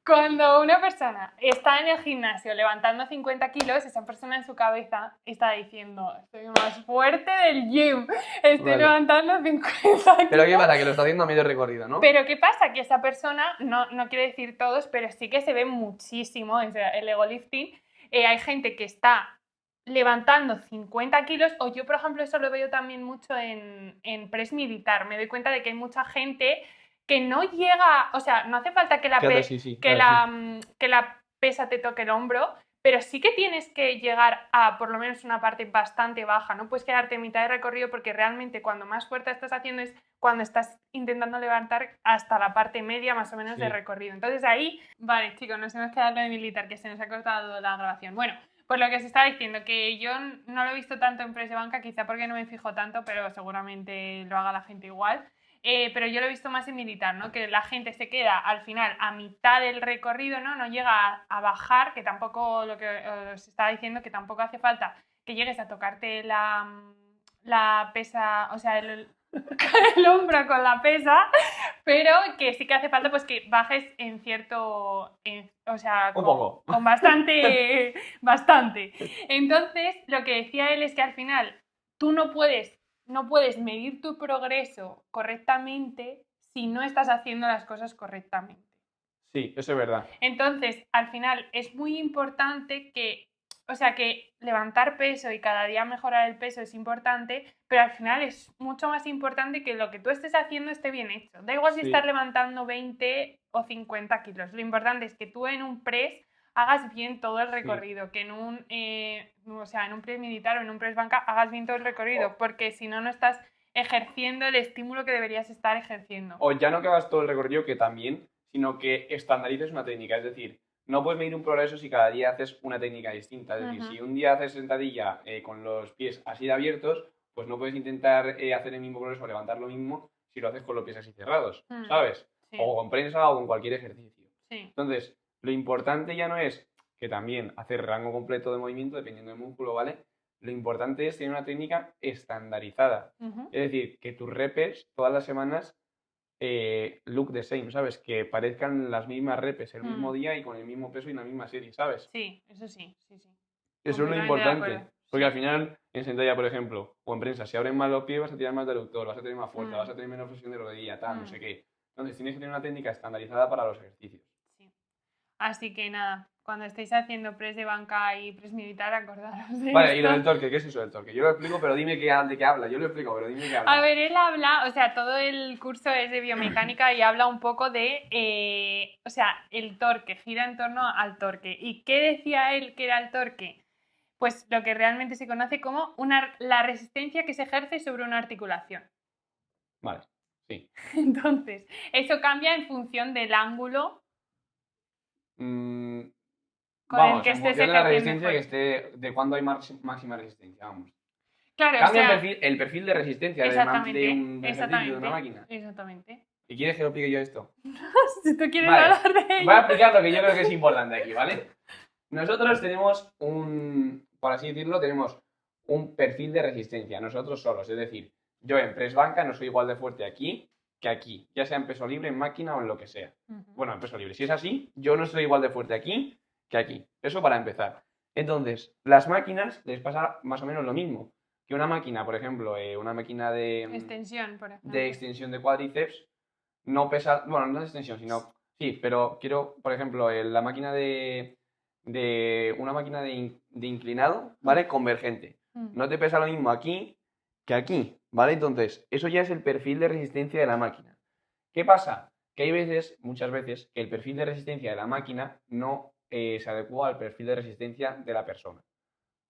Cuando una persona está en el gimnasio levantando 50 kilos, esa persona en su cabeza está diciendo, estoy más fuerte del gym, estoy Vale. levantando 50 kilos. Pero ¿qué pasa? Que lo está haciendo a medio recorrido, ¿no? Pero ¿qué pasa? Que esa persona, no quiero decir todos, pero sí que se ve muchísimo, o sea, el ego lifting. Hay gente que está levantando 50 kilos, o yo, por ejemplo, eso lo veo también mucho en press militar. Me doy cuenta de que hay mucha gente que no llega, o sea, no hace falta que Claro, sí, que claro, que la pesa te toque el hombro, pero sí que tienes que llegar a por lo menos una parte bastante baja. No puedes quedarte en mitad de recorrido porque realmente cuando más fuerza estás haciendo es cuando estás intentando levantar hasta la parte media más o menos Sí. de recorrido. Entonces ahí, vale, chicos, nos hemos quedado en de militar, que se nos ha cortado la grabación. Bueno, pues lo que os estaba diciendo, que yo no lo he visto tanto en press de banca, quizá porque no me fijo tanto, pero seguramente lo haga la gente igual. Pero yo lo he visto más en militar, ¿no? Que la gente se queda al final a mitad del recorrido, ¿no? No llega a bajar, que tampoco, lo que os estaba diciendo, que tampoco hace falta que llegues a tocarte la pesa, o sea, el hombro con la pesa, pero que sí que hace falta pues que bajes en cierto, o sea, Un poco. con bastante, bastante. Entonces, lo que decía él es que al final tú no puedes medir tu progreso correctamente si no estás haciendo las cosas correctamente. Sí, eso es verdad. Entonces, al final es muy importante que, o sea, que levantar peso y cada día mejorar el peso es importante, pero al final es mucho más importante que lo que tú estés haciendo esté bien hecho. Da igual si Sí. estás levantando 20 o 50 kilos. Lo importante es que tú en un press hagas bien todo el recorrido, que en un press militar o en un press banca hagas bien todo el recorrido, porque si no, no estás ejerciendo el estímulo que deberías estar ejerciendo. O ya no que hagas todo el recorrido, que también, sino que estandarices una técnica. Es decir, no puedes medir un progreso si cada día haces una técnica distinta. Es decir, si un día haces sentadilla con los pies así de abiertos, pues no puedes intentar hacer el mismo progreso o levantar lo mismo si lo haces con los pies así cerrados, ¿sabes? Sí. O con prensa o con cualquier ejercicio. Sí. Entonces, lo importante ya no es que también hacer rango completo de movimiento dependiendo del músculo, ¿vale? Lo importante es tener una técnica estandarizada. Es decir, que tus repes todas las semanas look the same, ¿sabes? Que parezcan las mismas repes el mismo día y con el mismo peso y la misma serie, ¿sabes? Sí, eso sí, sí, sí. Eso es lo Completamente de importante. acuerdo. Porque al final, en sentadilla, por ejemplo, o en prensa, si abren más los pies, vas a tirar más de aductor, vas a tener más fuerza, vas a tener menos flexión de rodilla, tal, no sé qué. Entonces tienes que tener una técnica estandarizada para los ejercicios. Sí. Así que nada, cuando estéis haciendo press de banca y press militar, acordaros de Vale, y lo esto. del torque, ¿qué es eso del torque? Yo lo explico, pero dime de qué habla. Yo lo explico, pero dime qué habla. A ver, él habla, o sea, todo el curso es de biomecánica y habla un poco de, o sea, el torque, gira en torno al torque. ¿Y qué decía él que era el torque? Pues lo que realmente se conoce como la resistencia que se ejerce sobre una articulación. Vale, sí. Entonces, eso cambia en función del ángulo con Vamos, el que en estés función de la ejerciendo resistencia que fuerza. esté, de cuándo hay máxima resistencia, vamos. Claro, o Cambia sea, el perfil de resistencia de un exactamente, ejercicio, de una máquina. exactamente. ¿Y quieres que lo explique yo esto? Si tú quieres Vale, hablar de voy a ello. explicar lo que yo creo que es importante aquí, ¿vale? Nosotros tenemos por así decirlo, tenemos un perfil de resistencia, nosotros solos. Es decir, yo en press banca no soy igual de fuerte aquí que aquí, ya sea en peso libre, en máquina o en lo que sea. Bueno, en peso libre. Si es así, yo no soy igual de fuerte aquí que aquí. Eso para empezar. Entonces, las máquinas les pasa más o menos lo mismo. Que una máquina, por ejemplo, una máquina Extensión, por ejemplo. de extensión de cuádriceps, no pesa, bueno, no de extensión, sino, sí, pero quiero, por ejemplo, la máquina de una máquina de inclinado, ¿vale? Convergente. No te pesa lo mismo aquí que aquí, ¿vale? Entonces, eso ya es el perfil de resistencia de la máquina. ¿Qué pasa? Que hay veces, muchas veces, que el perfil de resistencia de la máquina no se adecua al perfil de resistencia de la persona,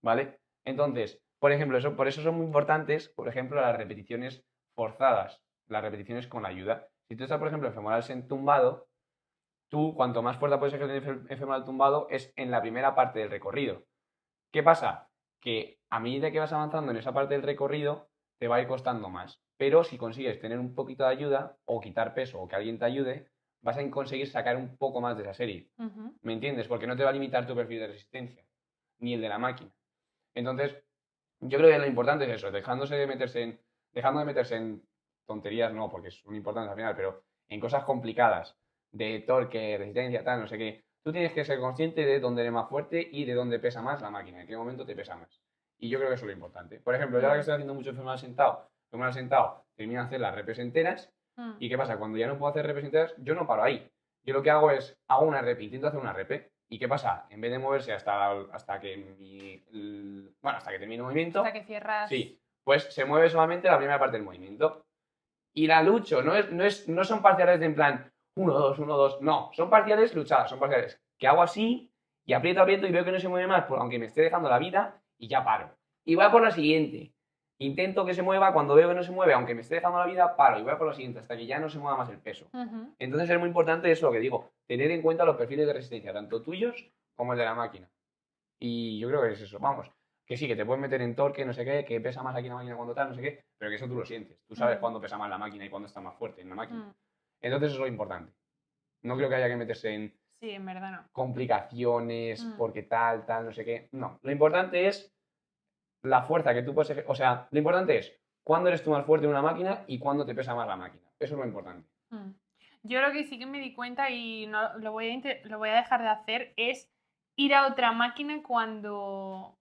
¿vale? Entonces, por ejemplo, por eso son muy importantes, por ejemplo, las repeticiones forzadas, las repeticiones con la ayuda. Si tú estás, por ejemplo, en femoral tumbado, tú cuanto más fuerza puedes ejercer en femoral tumbado es en la primera parte del recorrido. ¿Qué pasa? Que a medida que vas avanzando en esa parte del recorrido, te va a ir costando más. Pero si consigues tener un poquito de ayuda, o quitar peso, o que alguien te ayude, vas a conseguir sacar un poco más de esa serie. ¿Me entiendes? Porque no te va a limitar tu perfil de resistencia, ni el de la máquina. Entonces, yo creo que lo importante es eso, dejando de meterse en tonterías, no, porque son importantes al final, pero en cosas complicadas, de torque, resistencia, tal, no sé qué. Tú tienes que ser consciente de dónde eres más fuerte y de dónde pesa más la máquina, en qué momento te pesa más. Y yo creo que eso es lo importante. Por ejemplo, yo ahora que estoy haciendo mucho femoral sentado, termino de hacer las repes enteras. ¿Y qué pasa? Cuando ya no puedo hacer repes enteras, yo no paro ahí. Yo lo que hago es, hago una rep, intento hacer una rep. ¿Y qué pasa? En vez de moverse hasta que hasta que termine el movimiento, Hasta que cierras. sí, pues se mueve solamente la primera parte del movimiento. Y la lucho, no son parciales de en plan 1, 2, 1, 2, no, son parciales luchadas, son parciales que hago así y aprieto y veo que no se mueve más, pues, aunque me esté dejando la vida, y ya paro. Y voy a por la siguiente. Intento que se mueva, cuando veo que no se mueve, aunque me esté dejando la vida, paro y voy a por la siguiente hasta que ya no se mueva más el peso. Entonces es muy importante eso, lo que digo, tener en cuenta los perfiles de resistencia, tanto tuyos como el de la máquina. Y yo creo que es eso, vamos. Que sí, que te puedes meter en torque, no sé qué, que pesa más aquí la máquina cuando tal, no sé qué, pero que eso tú lo sientes. Tú sabes cuándo pesa más la máquina y cuándo está más fuerte en la máquina. Entonces eso es lo importante. No creo que haya que meterse en Sí, en verdad no. complicaciones, porque tal, no sé qué. No, lo importante es la fuerza que tú puedes ejercer. O sea, lo importante es cuándo eres tú más fuerte en una máquina y cuándo te pesa más la máquina. Eso es lo importante. Yo lo que sí que me di cuenta y no, lo voy a dejar de hacer es ir a otra máquina cuando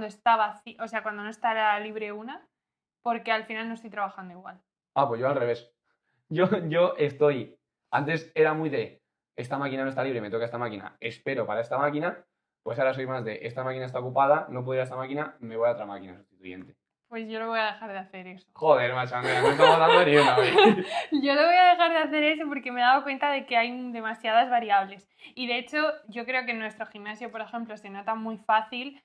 está vacío, o sea, cuando no está libre una, porque al final no estoy trabajando igual. Ah, pues yo al revés. Yo estoy. Antes era muy de esta máquina no está libre, me toca esta máquina, espero para esta máquina. Pues ahora soy más de esta máquina está ocupada, no puedo ir a esta máquina, me voy a otra máquina sustituyente. Pues yo lo voy a dejar de hacer eso. Joder, macho, Andrea, no estamos dando ni una vez. Yo lo voy a dejar de hacer eso porque me he dado cuenta de que hay demasiadas variables. Y de hecho, yo creo que en nuestro gimnasio, por ejemplo, se nota muy fácil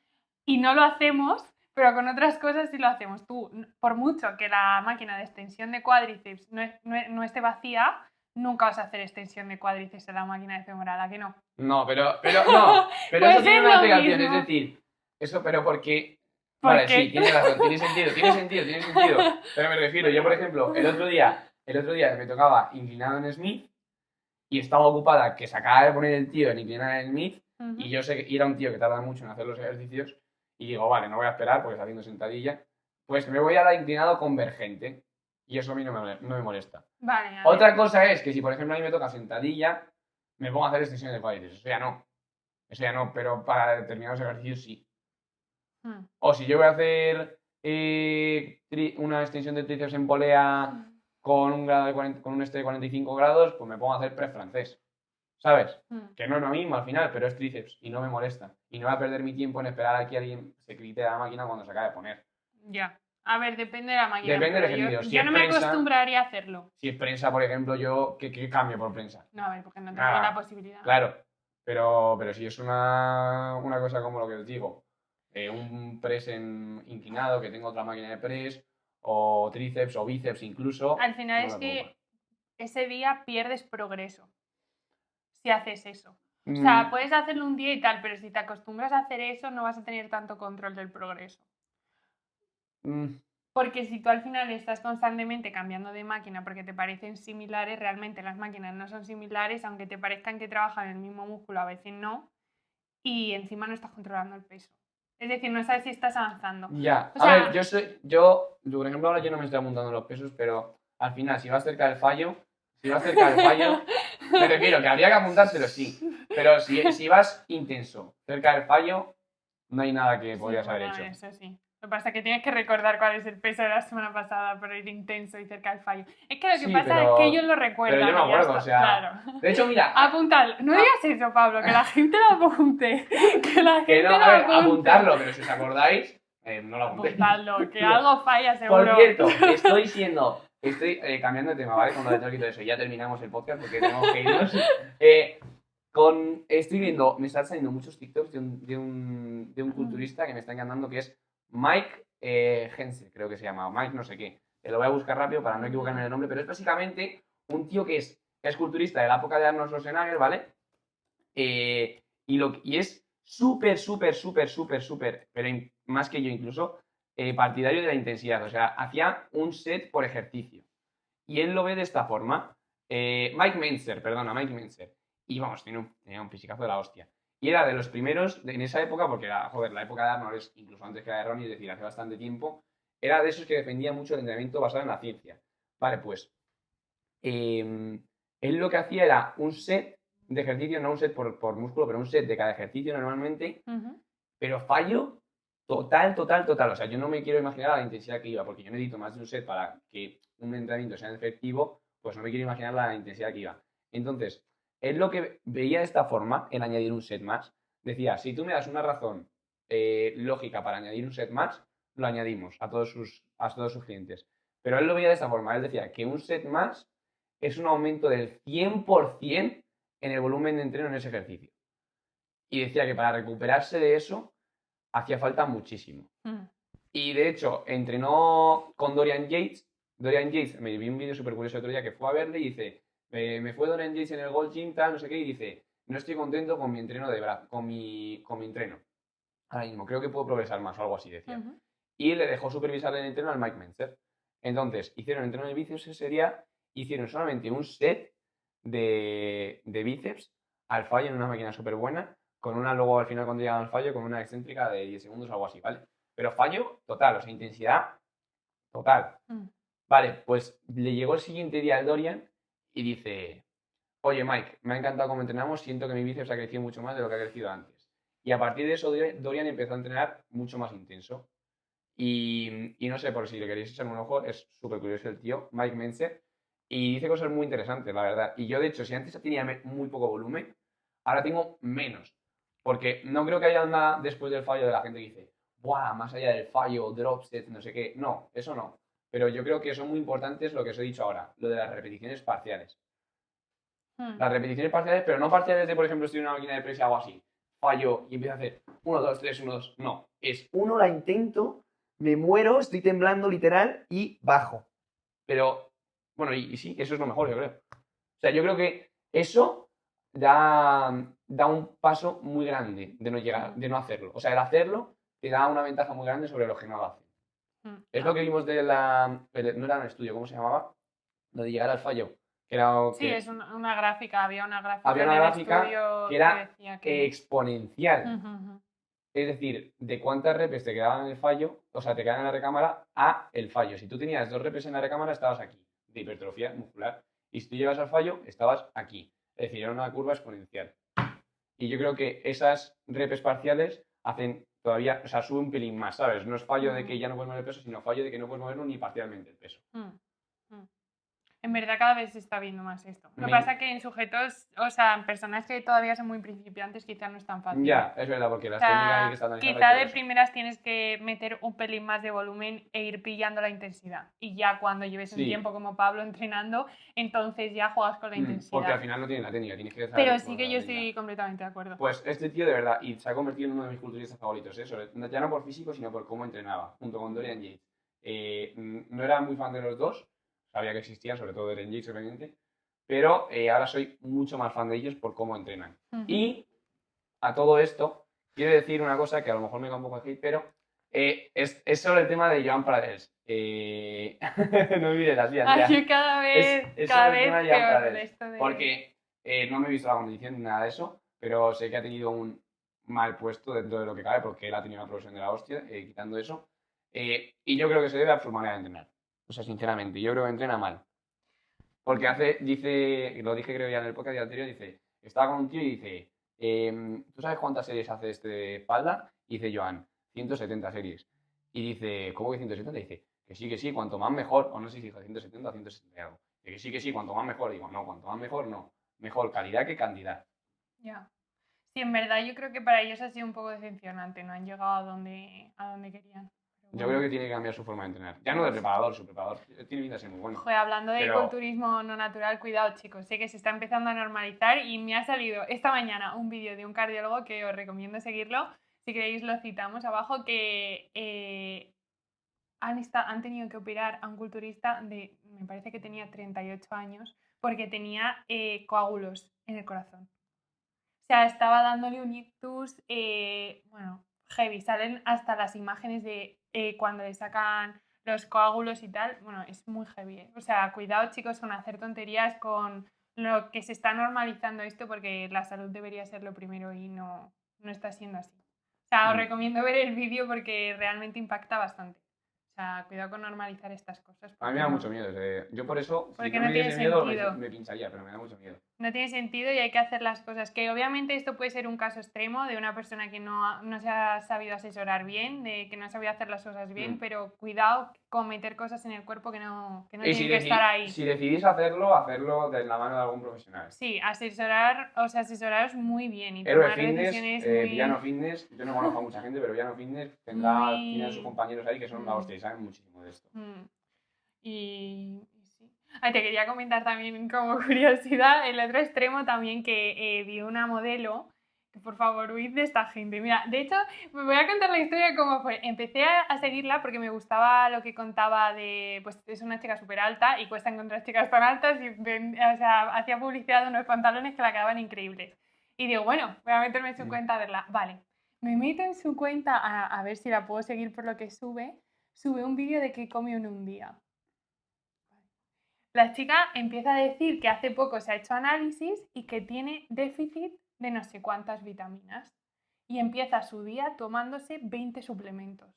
y no lo hacemos, pero con otras cosas sí lo hacemos. Tú, por mucho que la máquina de extensión de cuádriceps no esté vacía, nunca vas a hacer extensión de cuádriceps en la máquina de femoral, ¿a que no? No, pero no, pero Pues eso tiene es una lo explicación, mismo. es decir, eso, pero porque. ¿Por Vale, qué? sí, tiene razón, tiene sentido. Pero me refiero, yo por ejemplo, el otro día me tocaba inclinado en Smith y estaba ocupada que se acaba de poner el tío en inclinar en Smith y yo sé que era un tío que tarda mucho en hacer los ejercicios y digo, vale, no voy a esperar porque está haciendo sentadilla, pues me voy a dar inclinado convergente y eso a mí no me molesta. Vale, a Otra ver. cosa es que si por ejemplo a mí me toca sentadilla, me pongo a hacer extensiones de cuádriceps, eso ya no, pero para determinados ejercicios sí. O si yo voy a hacer una extensión de tríceps en polea con un grado con un este de 45 grados, pues me pongo a hacer press francés. ¿Sabes? Que no es lo mismo al final, pero es tríceps y no me molesta. Y no voy a perder mi tiempo en esperar a que alguien se quite la máquina cuando se acabe de poner. Ya. A ver, depende de la máquina. Depende del pero ejercicio. Si yo es no me prensa- acostumbraría a hacerlo. Si es prensa, por ejemplo, yo, ¿qué cambio por prensa? No, a ver, porque no tengo Nada. la posibilidad. Claro, pero si es una cosa como lo que os digo, un press inclinado, que tengo otra máquina de press, o tríceps o bíceps incluso. Al final no es me que preocupa. ese día pierdes progreso si haces eso. O sea, puedes hacerlo un día y tal, pero si te acostumbras a hacer eso, no vas a tener tanto control del progreso. Porque si tú al final estás constantemente cambiando de máquina porque te parecen similares, realmente las máquinas no son similares, aunque te parezcan que trabajan el mismo músculo, a veces no, y encima no estás controlando el peso. Es decir, no sabes si estás avanzando. Ya, O sea, a ver, yo, por ejemplo, ahora yo no me estoy apuntando los pesos, pero al final, si vas cerca del fallo, me refiero que habría que apuntárselo, sí, pero si vas intenso cerca del fallo, no hay nada que podrías haber bueno, hecho. eso sí. Lo que pasa es que tienes que recordar cuál es el peso de la semana pasada por ir intenso y cerca del fallo. Es que lo que Sí, pasa pero- es que ellos lo recuerdan. pero yo me y ya acuerdo, está. o sea, Claro. De hecho, mira, Apuntar. No digas eso, Pablo, que la gente lo apunte. Que la gente que no, lo a ver, apunte. apuntarlo, pero si os acordáis, no lo apuntéis. Apuntadlo, que algo falla seguro. Por cierto, estoy cambiando de tema, ¿vale? Con lo de todo eso, ya terminamos el podcast porque tenemos que irnos. Estoy viendo, me están saliendo muchos TikToks de un culturista que me está encantando, que es Mike Hense, creo que se llama, Mike no sé qué. Lo voy a buscar rápido para no equivocarme en el nombre, pero es básicamente un tío que es culturista de la época de Arnold Schwarzenegger, ¿vale? Y es súper, pero más que yo incluso, partidario de la intensidad. O sea, hacía un set por ejercicio. Y él lo ve de esta forma. Mike Mentzer. Y vamos, tenía un fisicazo de la hostia. Y era de los primeros en esa época, porque era, la época de Arnold es incluso antes que la de Ronnie, es decir, hace bastante tiempo. Era de esos que defendía mucho el entrenamiento basado en la ciencia. Vale, pues. Él lo que hacía era un set de ejercicio, no un set por músculo, pero un set de cada ejercicio normalmente, pero fallo total. O sea, yo no me quiero imaginar a la intensidad que iba, porque yo necesito más de un set para que un entrenamiento sea efectivo, pues no me quiero imaginar la intensidad que iba. Entonces, él lo que veía de esta forma, en añadir un set más, decía, si tú me das una razón lógica para añadir un set más, lo añadimos a todos sus clientes. Pero él lo veía de esta forma, él decía que un set más es un aumento del 100% en el volumen de entreno en ese ejercicio. Y decía que para recuperarse de eso hacía falta muchísimo. Y de hecho, entrenó con Dorian Yates. Dorian Yates, me vi un vídeo súper curioso el otro día que fue a verle y dice, me fue Dorian Yates en el Gold Gym, tal, no sé qué, y dice, no estoy contento con mi entreno de brazo, con mi entreno. Ahora mismo, creo que puedo progresar más o algo así, decía. Y le dejó supervisar el entreno al Mike Mentzer. Entonces, hicieron entreno de bíceps ese día, hicieron solamente un set de bíceps al fallo en una máquina súper buena, con una luego al final cuando llegaban al fallo, con una excéntrica de 10 segundos o algo así, ¿vale? Pero fallo total, o sea, intensidad total. Vale, pues le llegó el siguiente día al Dorian y dice, oye Mike, me ha encantado cómo entrenamos, siento que mi bíceps ha crecido mucho más de lo que ha crecido antes. Y a partir de eso Dorian empezó a entrenar mucho más intenso. Y no sé, por si le queréis echar un ojo, es súper curioso el tío, Mike Mentzer, y dice cosas muy interesantes, la verdad. Y yo, de hecho, si antes tenía muy poco volumen, ahora tengo menos. Porque no creo que haya nada después del fallo de la gente que dice, ¡buah! Más allá del fallo, drop set, no sé qué. No, eso no. Pero yo creo que son muy importantes lo que os he dicho ahora, lo de las repeticiones parciales. Las repeticiones parciales, pero no parciales de, por ejemplo, estoy en una máquina de press y hago así, fallo y empiezo a hacer 1, 2, 3, 1, 2. No, es 1, la intento, me muero, estoy temblando literal y bajo. Pero, bueno, y sí, eso es lo mejor, yo creo. O sea, yo creo que eso da un paso muy grande de no hacerlo. O sea, el hacerlo te da una ventaja muy grande sobre los que no lo hacen. Es lo que vimos no era un estudio, ¿cómo se llamaba? Lo de llegar al fallo. Sí, es una gráfica, había una gráfica. Había una gráfica que era decía exponencial. Es decir, de cuántas repes te quedaban en el fallo, o sea, te quedaban en la recámara a el fallo. Si tú tenías 2 repes en la recámara, estabas aquí, de hipertrofia muscular. Y si tú llegas al fallo, estabas aquí. Es decir, era una curva exponencial. Y yo creo que esas repes parciales hacen todavía, o sea, sube un pelín más, ¿sabes? No es fallo de que ya no puedes mover el peso, sino fallo de que no puedes moverlo ni parcialmente el peso. En verdad cada vez se está viendo más esto. Lo que Me- pasa es que en sujetos, o sea, en personas que todavía son muy principiantes quizás no es tan fácil. Ya, es verdad, porque O las técnicas hay sea, que estandarizarlas y quizá todo de eso. primeras tienes que meter un pelín más de volumen e ir pillando la intensidad. Y ya cuando lleves un Sí. tiempo como Pablo entrenando, entonces ya juegas con la intensidad. Porque al final no tienes la técnica, tienes que saber Pero cómo sí es que la yo técnica. estoy completamente de acuerdo. Pues este tío de verdad, y se ha convertido en uno de mis culturistas favoritos, ¿eh? Ya no por físico, sino por cómo entrenaba, junto con Dorian Yates. No era muy fan de los dos, sabía que existían, sobre todo Dorian Yates, obviamente, pero ahora soy mucho más fan de ellos por cómo entrenan. Y a todo esto, quiero decir una cosa que a lo mejor me da un poco de hate, pero es sobre el tema de Joan Pradels. No me mires así, Andrea. Yo cada vez, Es cada sobre el tema vez de Joan peor Pradels, de esto de... porque no me he visto la competición ni nada de eso, pero sé que ha tenido un mal puesto dentro de lo que cabe, porque él ha tenido una progresión de la hostia, quitando eso. Y yo creo que se debe a su manera de entrenar. O sea, sinceramente, yo creo que entrena mal. Porque dice, lo dije creo ya en el podcast anterior, dice, estaba con un tío y dice, ¿tú sabes cuántas series hace este de espalda? Y dice Joan, 170 series. Y dice, ¿cómo que 170? Y dice, que sí, cuanto más mejor. O no sé si dijo 170 o 160 y algo. Dice, que sí, cuanto más mejor. Digo, no, cuanto más mejor no. Mejor calidad que cantidad. Ya. Sí, en verdad yo creo que para ellos ha sido un poco decepcionante, no han llegado a donde querían. Yo creo que tiene que cambiar su forma de entrenar. Ya no de preparador, su preparador tiene pinta de ser muy bueno. Joder, hablando de Pero- culturismo no natural, cuidado chicos, sé que se está empezando a normalizar y me ha salido esta mañana un vídeo de un cardiólogo que os recomiendo seguirlo, si queréis lo citamos abajo, que han tenido que operar a un culturista de, me parece que tenía 38 años, porque tenía coágulos en el corazón. O sea, estaba dándole un ictus, bueno, heavy. Salen hasta las imágenes de cuando le sacan los coágulos y tal. Bueno, es muy heavy. O sea, cuidado chicos con hacer tonterías, con lo que se está normalizando esto, porque la salud debería ser lo primero y no está siendo así. O sea, os recomiendo ver el vídeo porque realmente impacta bastante. O sea, cuidado con normalizar estas cosas. A mí me da mucho miedo. Yo por eso, si Porque no no me tiene diese miedo, sentido. me pincharía, pero me da mucho miedo. No tiene sentido y hay que hacer las cosas. Que obviamente esto puede ser un caso extremo de una persona que no se ha sabido asesorar bien, de que no ha sabido hacer las cosas bien, pero cuidado con meter cosas en el cuerpo que no tienen que estar ahí. Si decidís hacerlo de la mano de algún profesional. Sí, asesoraros muy bien y Héroe tomar Fitness, decisiones muy... Villano Fitness, yo no conozco a mucha gente, pero Villano Fitness tiene a sus compañeros ahí que son la hostia y saben muchísimo de esto. Y sí. Te quería comentar también como curiosidad el otro extremo también que vi una modelo, que por favor huid de esta gente. Mira, de hecho me voy a contar la historia de cómo fue. Empecé a seguirla porque me gustaba lo que contaba de, pues es una chica súper alta y cuesta encontrar chicas tan altas y o sea, hacía publicidad de unos pantalones que la quedaban increíbles. Y digo, bueno, voy a meterme en su cuenta a verla. Vale, me meto en su cuenta a ver si la puedo seguir por lo que sube. Sube un vídeo de que come en un día. La chica empieza a decir que hace poco se ha hecho análisis y que tiene déficit de no sé cuántas vitaminas. Y empieza su día tomándose 20 suplementos.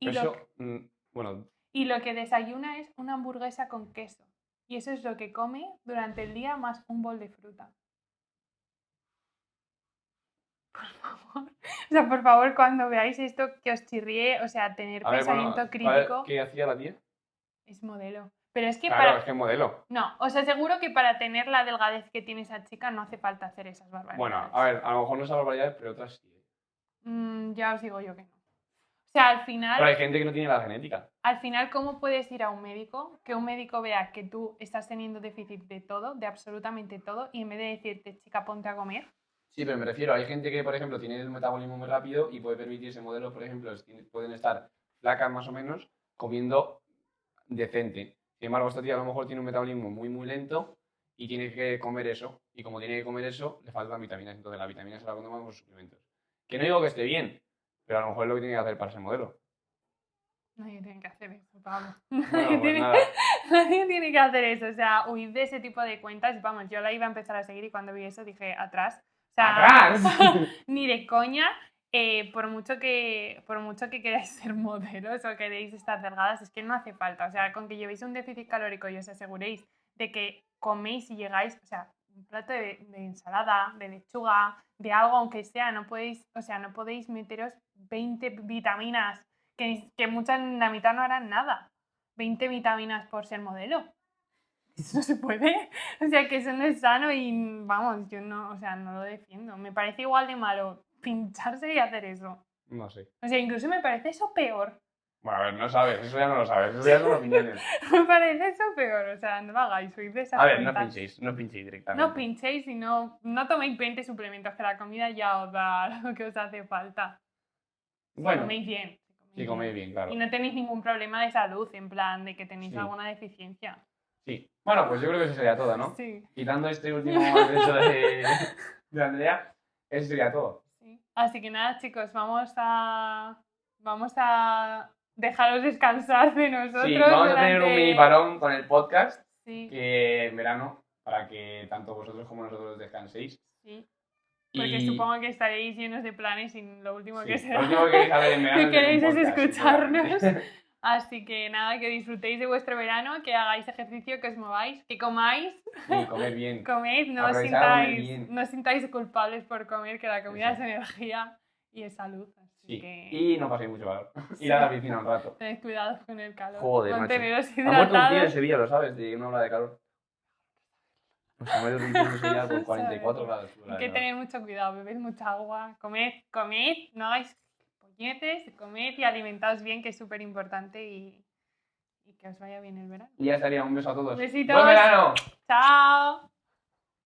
Y lo que desayuna es una hamburguesa con queso. Y eso es lo que come durante el día más un bol de fruta. Por favor. O sea, por favor, cuando veáis esto, que os chirríe, o sea, tener pensamiento crítico. ¿Qué hacía la tía? Es modelo. Pero es que Claro, es que es modelo. No, os aseguro que para tener la delgadez que tiene esa chica no hace falta hacer esas barbaridades. Bueno, a ver, a lo mejor no esas barbaridades, pero otras sí. Ya os digo yo que no. O sea, al final... Pero hay gente que no tiene la genética. Al final, ¿cómo puedes ir a un médico? Que un médico vea que tú estás teniendo déficit de todo, de absolutamente todo, y en vez de decirte, chica, ponte a comer... Sí, pero me refiero, hay gente que, por ejemplo, tiene el metabolismo muy rápido y puede permitirse modelos, por ejemplo, pueden estar flacas más o menos, comiendo decente. Sin embargo, esta tía a lo mejor tiene un metabolismo muy lento y tiene que comer eso. Y como tiene que comer eso, le faltan vitaminas. Entonces, las vitaminas se las toma con suplementos. Que no digo que esté bien, pero a lo mejor es lo que tiene que hacer para ese modelo. Nadie tiene que hacer eso, Pablo. Bueno, pues nada. Nadie tiene que hacer eso. O sea, huir de ese tipo de cuentas. Vamos, yo la iba a empezar a seguir y cuando vi eso dije, atrás. O sea, ¡Atrás! Ni de coña. Por mucho que queráis ser modelos o queréis estar delgadas, es que no hace falta. O sea, con que llevéis un déficit calórico y os aseguréis de que coméis y llegáis, o sea, un plato de ensalada, de lechuga, de algo, aunque sea, no podéis, o sea, no podéis meteros 20 vitaminas, que muchas, la mitad no harán nada. 20 vitaminas por ser modelo. Eso no se puede. O sea, que eso no es sano y, vamos, yo no, o sea, no lo defiendo. Me parece igual de malo pincharse y hacer eso. No sé. O sea, incluso me parece eso peor. Bueno, a ver, no sabes, eso ya no lo sabes, eso ya son opiniones. Me parece eso peor, o sea, no lo hagáis, sois de esas A ver, no cuentas. pinchéis directamente. No pinchéis y no toméis 20 suplementos, que la comida ya os da lo que os hace falta. Bueno, Coméis bien. sí, coméis bien, claro. Y no tenéis ningún problema de salud, en plan de que tenéis Sí. alguna deficiencia. Sí. Bueno, pues yo creo que eso sería todo, ¿no? Sí. Quitando este último hecho de Andrea, eso sería todo. Sí. Así que nada, chicos, vamos a dejaros descansar de nosotros. Sí, vamos a tener un durante- mini parón con el podcast, Sí, que en verano, para que tanto vosotros como nosotros descanséis. sí. Porque Y supongo que estaréis llenos de planes y lo último que sí, será lo último que queréis saber en verano que es ver un queréis es podcast, escucharnos. sinceramente. Así que nada, que disfrutéis de vuestro verano, que hagáis ejercicio, que os mováis, que comáis. Sí, comer bien. Comed, no os Aprovechad a comer sintáis, bien. no os sintáis culpables por comer, que la comida Eso. es energía y es salud. Así Sí. que Y no paséis mucho calor. Ir a la piscina un rato. tened cuidado con el calor. Joder, macho. Manteneros Ha muerto un tío en hidratados. Sevilla, ¿lo sabes? De una ola de calor. Pues ha muerto un tío en Sevilla con 44 grados. Hay que tener mucho cuidado, bebed mucha agua, comed, no hagáis puñetes, comed y alimentaos bien, que es súper importante y que os vaya bien el verano. Y ya estaría, un beso a todos. Besitos. ¡Buen verano! ¡Chao!